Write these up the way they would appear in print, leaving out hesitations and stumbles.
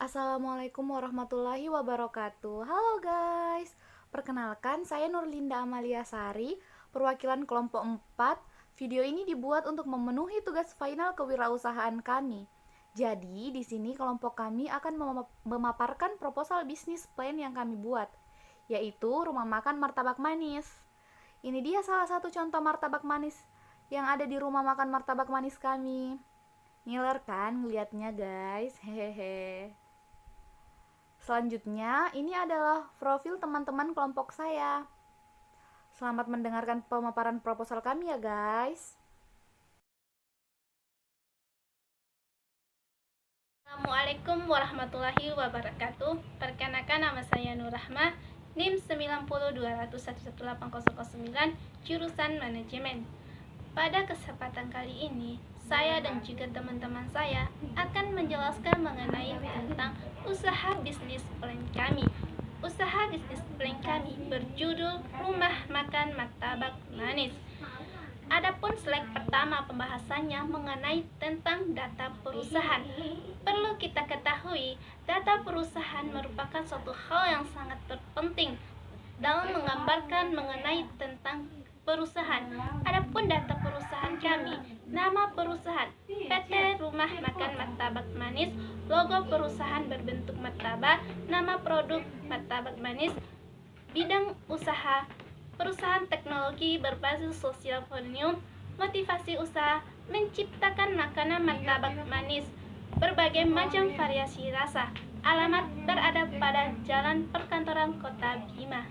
Assalamualaikum warahmatullahi wabarakatuh. Halo guys. Perkenalkan, saya Nurlinda Amalia Sari, perwakilan kelompok 4. Video ini dibuat untuk memenuhi tugas final kewirausahaan kami. Jadi, di sini kelompok kami akan memaparkan proposal bisnis plan yang kami buat, yaitu rumah makan martabak manis. Ini dia salah satu contoh martabak manis yang ada di rumah makan martabak manis kami. Ngiler kan ngeliatnya guys, hehehe. Selanjutnya, ini adalah profil teman-teman kelompok saya. Selamat mendengarkan pemaparan proposal kami ya guys. Assalamualaikum warahmatullahi wabarakatuh. Perkenalkan, nama saya Nur Rahma, NIM 902011809, jurusan manajemen. Pada kesempatan kali ini, saya dan juga teman-teman saya akan menjelaskan mengenai tentang usaha bisnis plan kami. Usaha bisnis plan kami berjudul Rumah Makan Martabak Manis. Adapun slide pertama pembahasannya mengenai tentang data perusahaan. Perlu kita ketahui, data perusahaan merupakan suatu hal yang sangat terpenting dalam menggambarkan mengenai tentang perusahaan. Adapun data perusahaan kami, nama perusahaan PT Rumah Makan Martabak Manis, logo perusahaan berbentuk martabak, nama produk martabak manis, bidang usaha perusahaan teknologi berbasis sosial premium, motivasi usaha menciptakan makanan martabak manis, berbagai macam variasi rasa, alamat berada pada Jalan Perkantoran Kota Bima.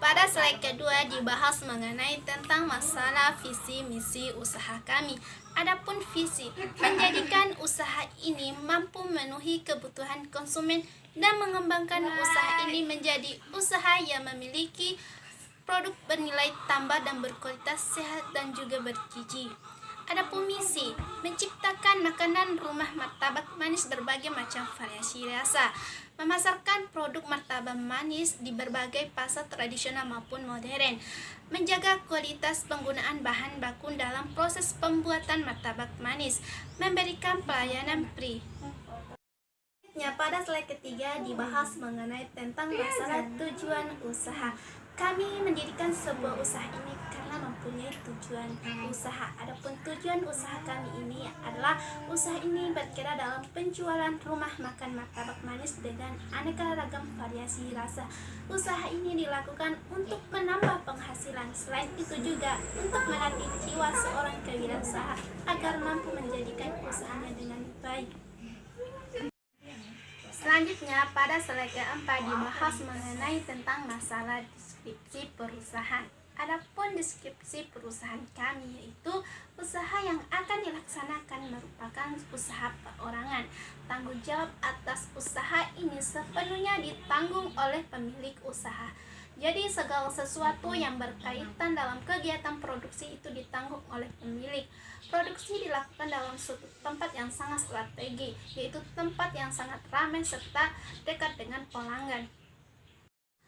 Pada slide kedua dibahas mengenai tentang masalah visi misi usaha kami. Adapun visi, menjadikan usaha ini mampu memenuhi kebutuhan konsumen dan mengembangkan usaha ini menjadi usaha yang memiliki produk bernilai tambah dan berkualitas sehat dan juga bergizi. Adapun misi, menciptakan makanan rumah martabak manis berbagai macam variasi rasa, memasarkan produk martabak manis di berbagai pasar tradisional maupun modern, menjaga kualitas penggunaan bahan baku dalam proses pembuatan martabak manis, memberikan pelayanan free. Pada slide ketiga dibahas mengenai tentang masalah tujuan usaha. Kami mendirikan sebuah usaha ini karena mempunyai tujuan usaha. Adapun tujuan usaha kami ini adalah usaha ini bergerak dalam penjualan rumah makan martabak manis dengan aneka ragam variasi rasa. Usaha ini dilakukan untuk menambah penghasilan. Selain itu juga untuk melatih jiwa seorang kewirausaha agar mampu menjadikan usahanya dengan baik. Selanjutnya, pada slide keempat dibahas mengenai tentang masalah deskripsi perusahaan. Adapun deskripsi perusahaan kami yaitu usaha yang akan dilaksanakan merupakan usaha perorangan. Tanggung jawab atas usaha ini sepenuhnya ditanggung oleh pemilik usaha. Jadi segala sesuatu yang berkaitan dalam kegiatan produksi itu ditanggung oleh pemilik. Produksi dilakukan dalam suatu tempat yang sangat strategi, yaitu tempat yang sangat ramai serta dekat dengan pelanggan.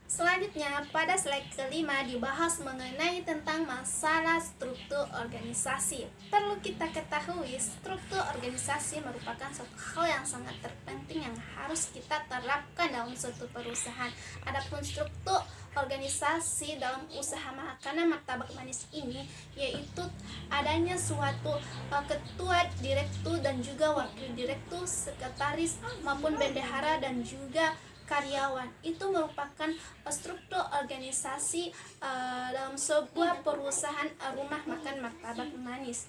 Selanjutnya, pada slide kelima dibahas mengenai tentang masalah struktur organisasi. Perlu kita ketahui, struktur organisasi merupakan suatu hal yang sangat terpenting yang harus kita terapkan dalam suatu perusahaan. Adapun struktur organisasi dalam usaha makanan martabak manis ini yaitu adanya suatu ketua, direktur dan juga wakil direktur, sekretaris maupun bendahara dan juga karyawan. Itu merupakan struktur organisasi dalam sebuah perusahaan rumah makan martabak manis.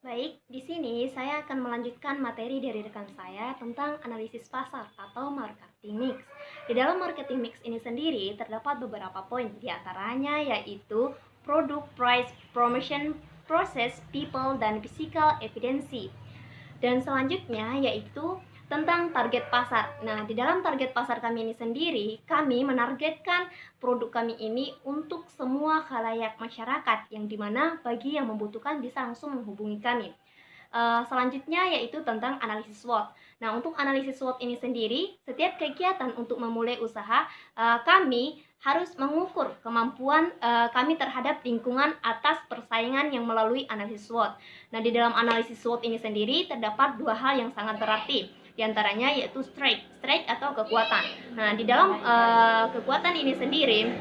Baik, di sini saya akan melanjutkan materi dari rekan saya tentang analisis pasar atau marketing mix. Di dalam marketing mix ini sendiri terdapat beberapa poin, di antaranya yaitu produk, price, promotion, process, people, dan physical evidency. Dan selanjutnya yaitu tentang target pasar. Nah, di dalam target pasar kami ini sendiri, kami menargetkan produk kami ini untuk semua khalayak masyarakat, yang dimana bagi yang membutuhkan bisa langsung menghubungi kami. Selanjutnya yaitu tentang analisis SWOT. Nah, untuk analisis SWOT ini sendiri, setiap kegiatan untuk memulai usaha, kami harus mengukur kemampuan kami terhadap lingkungan atas persaingan yang melalui analisis SWOT. Nah, di dalam analisis SWOT ini sendiri terdapat dua hal yang sangat berarti. diantaranya yaitu strike atau kekuatan. Nah, di dalam kekuatan ini sendiri,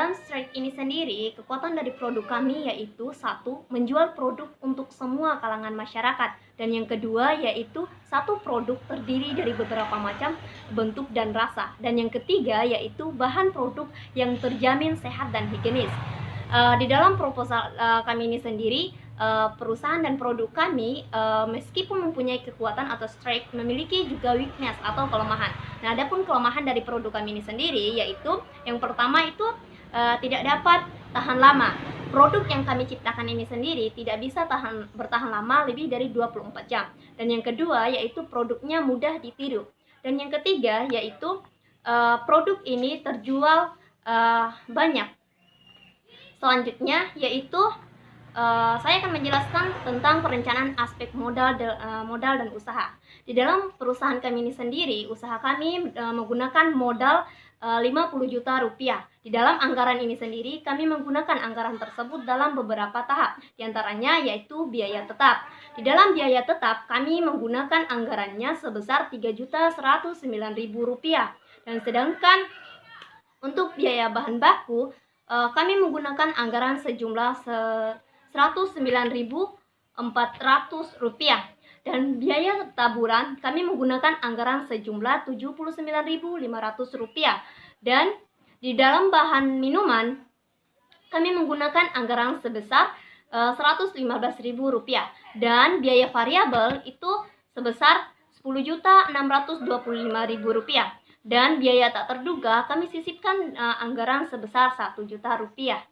strike ini sendiri, kekuatan dari produk kami yaitu satu, menjual produk untuk semua kalangan masyarakat, dan yang kedua yaitu satu produk terdiri dari beberapa macam bentuk dan rasa, dan yang ketiga yaitu bahan produk yang terjamin sehat dan higienis. Di dalam proposal kami ini sendiri, perusahaan dan produk kami meskipun mempunyai kekuatan atau strength, memiliki juga weakness atau kelemahan. Nah, adapun kelemahan dari produk kami ini sendiri yaitu yang pertama itu tidak dapat tahan lama. Produk yang kami ciptakan ini sendiri tidak bisa bertahan lama lebih dari 24 jam. Dan yang kedua yaitu produknya mudah ditiru. Dan yang ketiga yaitu produk ini terjual banyak. Selanjutnya yaitu saya akan menjelaskan tentang perencanaan aspek modal dan usaha. Di dalam perusahaan kami ini sendiri, usaha kami menggunakan modal 50 juta rupiah. Di dalam anggaran ini sendiri, kami menggunakan anggaran tersebut dalam beberapa tahap. Di antaranya yaitu biaya tetap. Di dalam biaya tetap, kami menggunakan anggarannya sebesar 3.109.000 rupiah. Dan sedangkan untuk biaya bahan baku, kami menggunakan anggaran sejumlah 109.400 rupiah. Dan biaya taburan kami menggunakan anggaran sejumlah 79.500 rupiah. Dan di dalam bahan minuman kami menggunakan anggaran sebesar 115.000 rupiah. Dan biaya variabel itu sebesar 10.625.000 rupiah. Dan biaya tak terduga kami sisipkan anggaran sebesar 1 juta rupiah.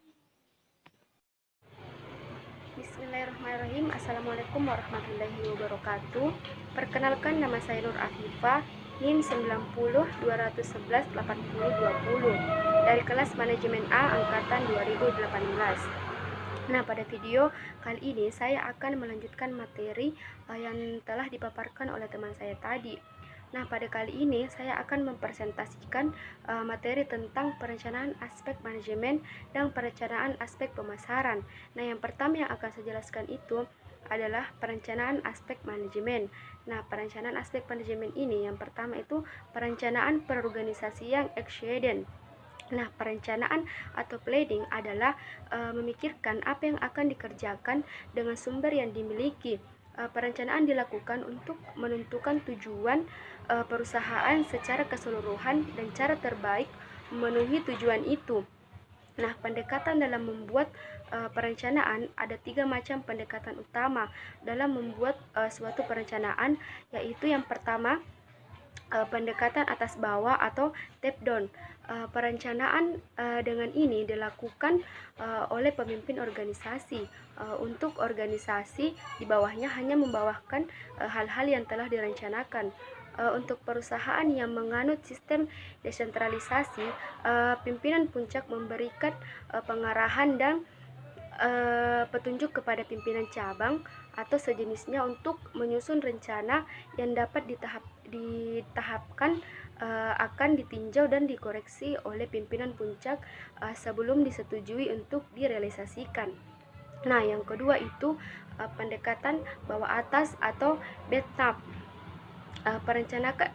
Bismillahirrahmanirrahim. Assalamualaikum warahmatullahi wabarakatuh. Perkenalkan, nama saya Nur Afifah, NIM 90 211 80 20 dari kelas Manajemen A angkatan 2018. Nah, pada video kali ini saya akan melanjutkan materi yang telah dipaparkan oleh teman saya tadi. Nah, pada kali ini saya akan mempresentasikan materi tentang perencanaan aspek manajemen dan perencanaan aspek pemasaran. Nah, yang pertama yang akan saya jelaskan itu adalah perencanaan aspek manajemen. Nah, perencanaan aspek manajemen ini yang pertama itu perencanaan perorganisasian eksiden. Nah, perencanaan atau planning adalah memikirkan apa yang akan dikerjakan dengan sumber yang dimiliki. Perencanaan dilakukan untuk menentukan tujuan perusahaan secara keseluruhan dan cara terbaik memenuhi tujuan itu. Nah, pendekatan dalam membuat perencanaan ada 3 macam pendekatan utama dalam membuat suatu perencanaan, yaitu yang pertama pendekatan atas bawah atau top down. Perencanaan dengan ini dilakukan oleh pemimpin organisasi. Untuk organisasi di bawahnya hanya membawakan hal-hal yang telah direncanakan. Untuk perusahaan yang menganut sistem desentralisasi, pimpinan puncak memberikan pengarahan dan petunjuk kepada pimpinan cabang atau sejenisnya untuk menyusun rencana yang dapat ditahapkan, akan ditinjau dan dikoreksi oleh pimpinan puncak sebelum disetujui untuk direalisasikan. Nah, yang kedua itu pendekatan bawah atas atau bottom up.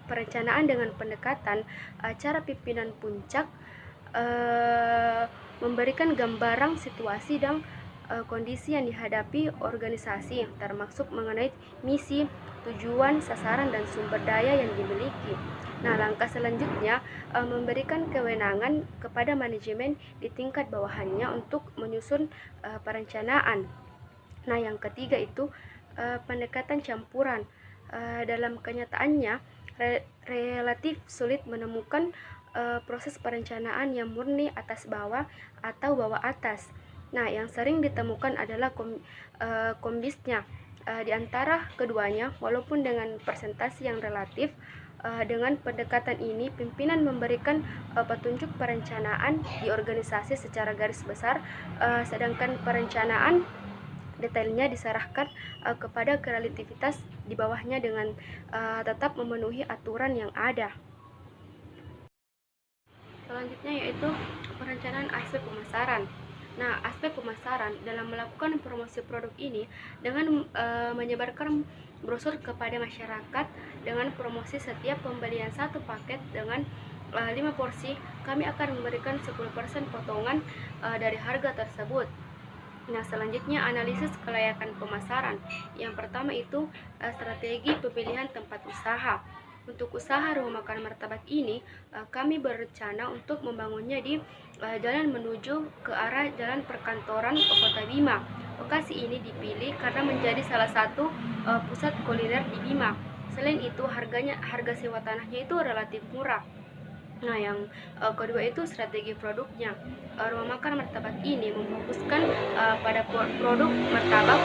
Perencanaan dengan pendekatan cara pimpinan puncak memberikan gambaran situasi dan kondisi yang dihadapi organisasi, termasuk mengenai misi, tujuan, sasaran, dan sumber daya yang dimiliki. Nah, langkah selanjutnya memberikan kewenangan kepada manajemen di tingkat bawahannya untuk menyusun perencanaan. Nah, yang ketiga itu pendekatan campuran. Dalam kenyataannya relatif sulit menemukan proses perencanaan yang murni atas bawah atau bawah atas. Nah, yang sering ditemukan adalah kombisnya. Di antara keduanya, walaupun dengan persentase yang relatif, dengan pendekatan ini pimpinan memberikan petunjuk perencanaan di organisasi secara garis besar, sedangkan perencanaan detailnya diserahkan kepada kreativitas di bawahnya dengan tetap memenuhi aturan yang ada. Selanjutnya yaitu perencanaan aspek pemasaran. Nah, aspek pemasaran dalam melakukan promosi produk ini dengan menyebarkan brosur kepada masyarakat dengan promosi setiap pembelian satu paket dengan 5 porsi, kami akan memberikan 10% potongan dari harga tersebut. Nah, selanjutnya analisis kelayakan pemasaran. Yang pertama itu strategi pemilihan tempat usaha. Untuk usaha rumah makan martabak ini, kami berencana untuk membangunnya di jalan menuju ke arah Jalan Perkantoran Kota Bima. Lokasi ini dipilih karena menjadi salah satu pusat kuliner di Bima. Selain itu, harga sewa tanahnya itu relatif murah. Nah, yang kedua itu strategi produknya. Rumah makan martabak ini memfokuskan pada produk martabak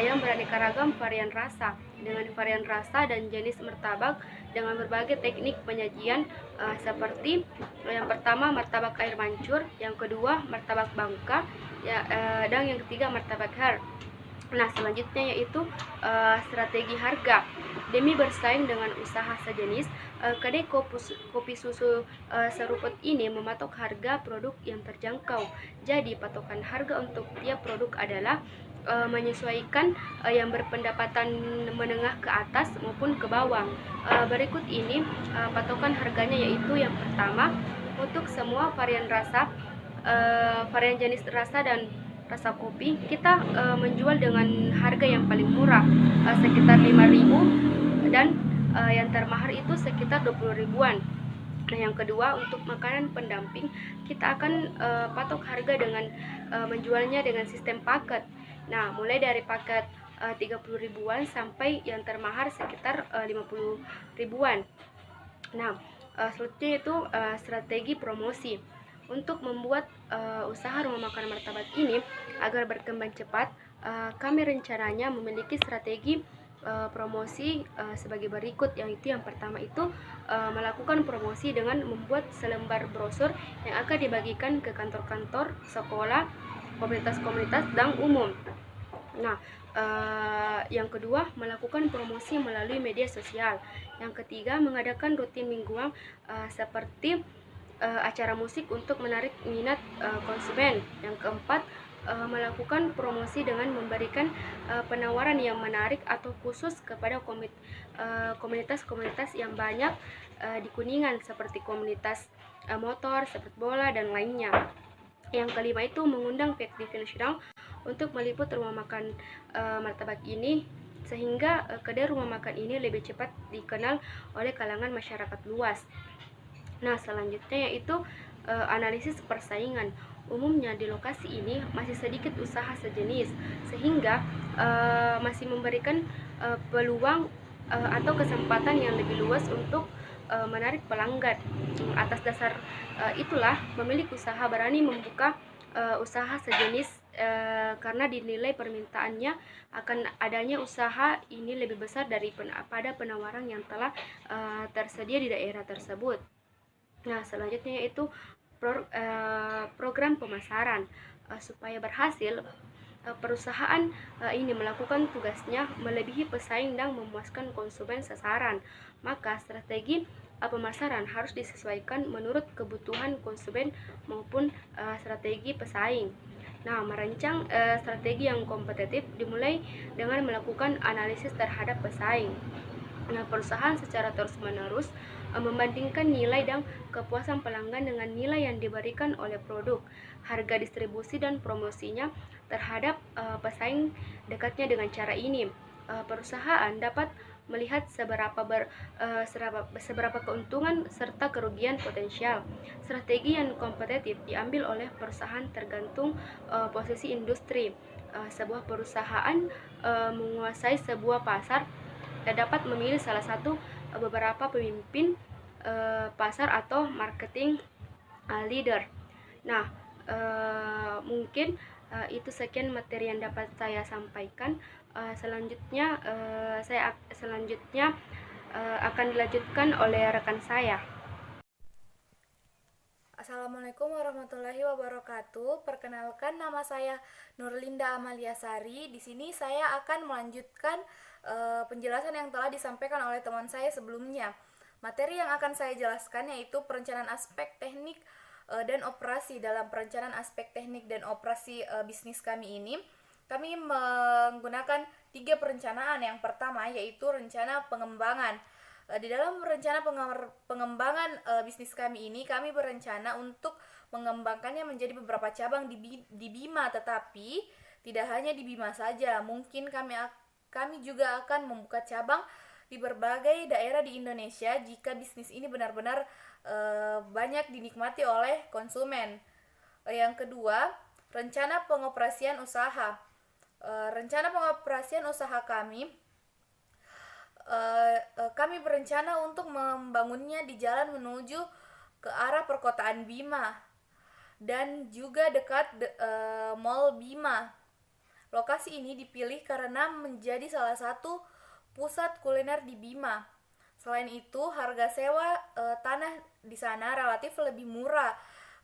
yang beraneka ragam varian rasa, dengan varian rasa dan jenis martabak dengan berbagai teknik penyajian seperti yang pertama martabak air mancur, yang kedua martabak bangka, dan yang ketiga martabak har. Nah, selanjutnya yaitu strategi harga. Demi bersaing dengan usaha sejenis, kedai kopi susu seruput ini mematok harga produk yang terjangkau. Jadi, patokan harga untuk tiap produk adalah menyesuaikan yang berpendapatan menengah ke atas maupun ke bawah. Berikut ini patokan harganya, yaitu yang pertama untuk semua varian rasa, varian jenis rasa dan rasa kopi, kita menjual dengan harga yang paling murah, sekitar 5.000, dan yang termahal itu sekitar 20 ribuan. Nah, yang kedua untuk makanan pendamping, kita akan patok harga dengan menjualnya dengan sistem paket. Nah, mulai dari paket 30 ribuan sampai yang termahal sekitar 50 ribuan. Nah, selanjutnya itu strategi promosi. Untuk membuat usaha rumah makan martabak ini agar berkembang cepat, kami rencananya memiliki strategi promosi sebagai berikut, yaitu yang pertama itu melakukan promosi dengan membuat selembar brosur yang akan dibagikan ke kantor-kantor, sekolah, komunitas-komunitas, dan umum. Nah, yang kedua melakukan promosi melalui media sosial. Yang ketiga mengadakan rutin mingguan seperti acara musik untuk menarik minat konsumen. Yang keempat, melakukan promosi dengan memberikan penawaran yang menarik atau khusus kepada komunitas-komunitas yang banyak di Kuningan, seperti komunitas motor, sepak bola, dan lainnya. Yang kelima itu mengundang pihak TV nasional untuk meliput rumah makan martabak ini, sehingga kedai rumah makan ini lebih cepat dikenal oleh kalangan masyarakat luas. Nah, selanjutnya yaitu analisis persaingan. Umumnya di lokasi ini masih sedikit usaha sejenis, sehingga masih memberikan peluang atau kesempatan yang lebih luas untuk menarik pelanggan. Atas dasar itulah pemilik usaha berani membuka usaha sejenis karena dinilai permintaannya akan adanya usaha ini lebih besar daripada penawaran yang telah tersedia di daerah tersebut. Nah, selanjutnya yaitu program pemasaran. Supaya berhasil, perusahaan ini melakukan tugasnya melebihi pesaing dan memuaskan konsumen sasaran. Maka strategi pemasaran harus disesuaikan menurut kebutuhan konsumen maupun strategi pesaing. Nah, merancang strategi yang kompetitif dimulai dengan melakukan analisis terhadap pesaing. Nah, perusahaan secara terus-menerus membandingkan nilai dan kepuasan pelanggan dengan nilai yang diberikan oleh produk, harga distribusi, dan promosinya terhadap pesaing dekatnya. Dengan cara ini, perusahaan dapat melihat seberapa keuntungan serta kerugian potensial. Strategi yang kompetitif diambil oleh perusahaan tergantung posisi industri. Sebuah perusahaan menguasai sebuah pasar dapat memilih salah satu beberapa pemimpin pasar atau marketing leader. Nah, mungkin itu sekian materi yang dapat saya sampaikan. Selanjutnya akan dilanjutkan oleh rekan saya. Assalamualaikum warahmatullahi wabarakatuh. Perkenalkan, nama saya Nurlinda Amaliasari. Di sini saya akan melanjutkan penjelasan yang telah disampaikan oleh teman saya sebelumnya. Materi yang akan saya jelaskan yaitu perencanaan aspek teknik dan operasi. Dalam perencanaan aspek teknik dan operasi bisnis kami ini, kami menggunakan 3 perencanaan. Yang pertama yaitu rencana pengembangan. Di dalam rencana pengembangan bisnis kami ini, kami berencana untuk mengembangkannya menjadi beberapa cabang di Bima, tetapi tidak hanya di Bima saja. Mungkin kami juga akan membuka cabang di berbagai daerah di Indonesia jika bisnis ini benar-benar banyak dinikmati oleh konsumen. Yang kedua, rencana pengoperasian usaha. Rencana pengoperasian usaha kami berencana untuk membangunnya di jalan menuju ke arah perkotaan Bima dan juga dekat Mall Bima. Lokasi ini dipilih karena menjadi salah satu pusat kuliner di Bima. Selain itu, harga sewa tanah di sana relatif lebih murah,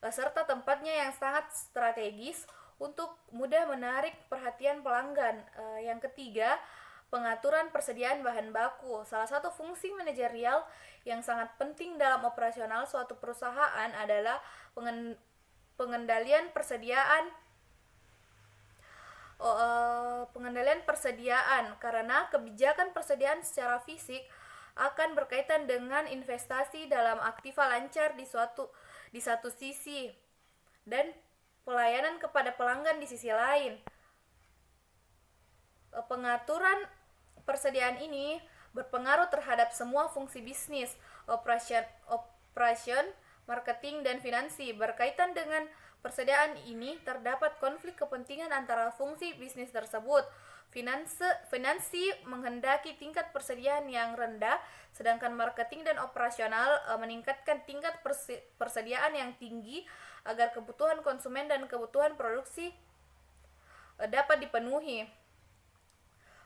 serta tempatnya yang sangat strategis untuk mudah menarik perhatian pelanggan. Yang ketiga, pengaturan persediaan bahan baku. Salah satu fungsi manajerial yang sangat penting dalam operasional suatu perusahaan adalah pengendalian persediaan karena kebijakan persediaan secara fisik akan berkaitan dengan investasi dalam aktiva lancar di satu sisi dan pelayanan kepada pelanggan di sisi lain. Pengaturan persediaan ini berpengaruh terhadap semua fungsi bisnis, operation, marketing, dan finansi. Berkaitan dengan persediaan ini, terdapat konflik kepentingan antara fungsi bisnis tersebut. Finansi menghendaki tingkat persediaan yang rendah, sedangkan marketing dan operasional meningkatkan tingkat persediaan yang tinggi agar kebutuhan konsumen dan kebutuhan produksi dapat dipenuhi.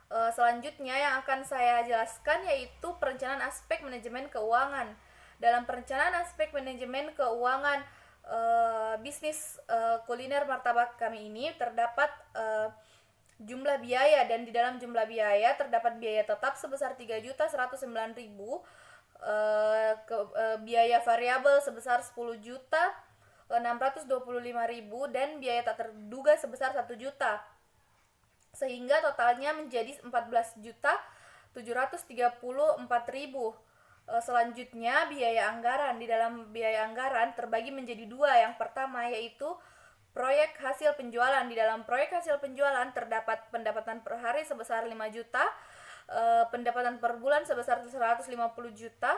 Selanjutnya yang akan saya jelaskan yaitu perencanaan aspek manajemen keuangan. Dalam perencanaan aspek manajemen keuangan bisnis kuliner martabak kami ini terdapat jumlah biaya, dan di dalam jumlah biaya terdapat biaya tetap sebesar 3.109.000, biaya variabel sebesar 10.625.000, dan biaya tak terduga sebesar 1 juta, sehingga totalnya menjadi 14.734.000. Selanjutnya biaya anggaran. Di dalam biaya anggaran terbagi menjadi 2. Yang pertama yaitu proyek hasil penjualan. Di dalam proyek hasil penjualan terdapat pendapatan per hari sebesar 5 juta, pendapatan per bulan sebesar 150 juta,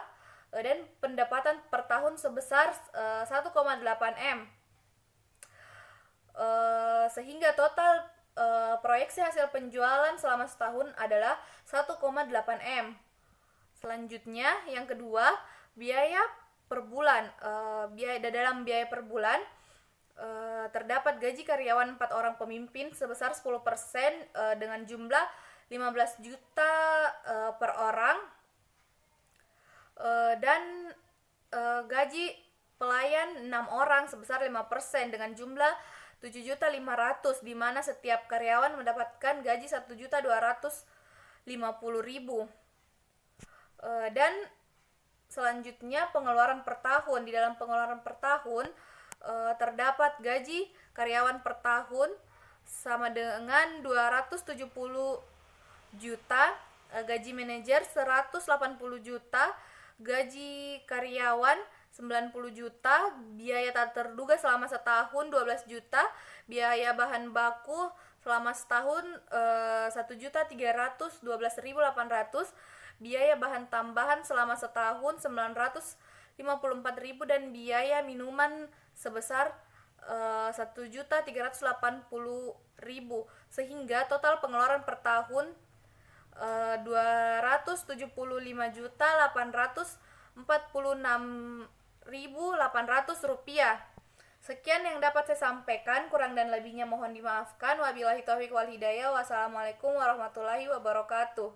dan pendapatan per tahun sebesar 1,8 M. Sehingga total proyeksi hasil penjualan selama setahun adalah 1,8 M. Selanjutnya yang kedua, biaya per bulan. Dalam biaya per bulan terdapat gaji karyawan 4 orang pemimpin sebesar 10% dengan jumlah 15 juta per orang, dan gaji pelayan 6 orang sebesar 5% dengan jumlah 7.500.000, di mana setiap karyawan mendapatkan gaji 1.250.000. Dan selanjutnya pengeluaran per tahun. Di dalam pengeluaran per tahun terdapat gaji karyawan per tahun sama dengan 270 juta, gaji manajer 180 juta, gaji karyawan 90 juta, biaya tak terduga selama setahun 12 juta, biaya bahan baku selama setahun 1.312.800, biaya bahan tambahan selama setahun 954.000, dan biaya minuman sebesar 1.380.000, sehingga total pengeluaran per tahun 275.846.800 rupiah. Sekian yang dapat saya sampaikan, kurang dan lebihnya mohon dimaafkan. Wabillahi taufiq wal hidayah. Wassalamualaikum warahmatullahi wabarakatuh.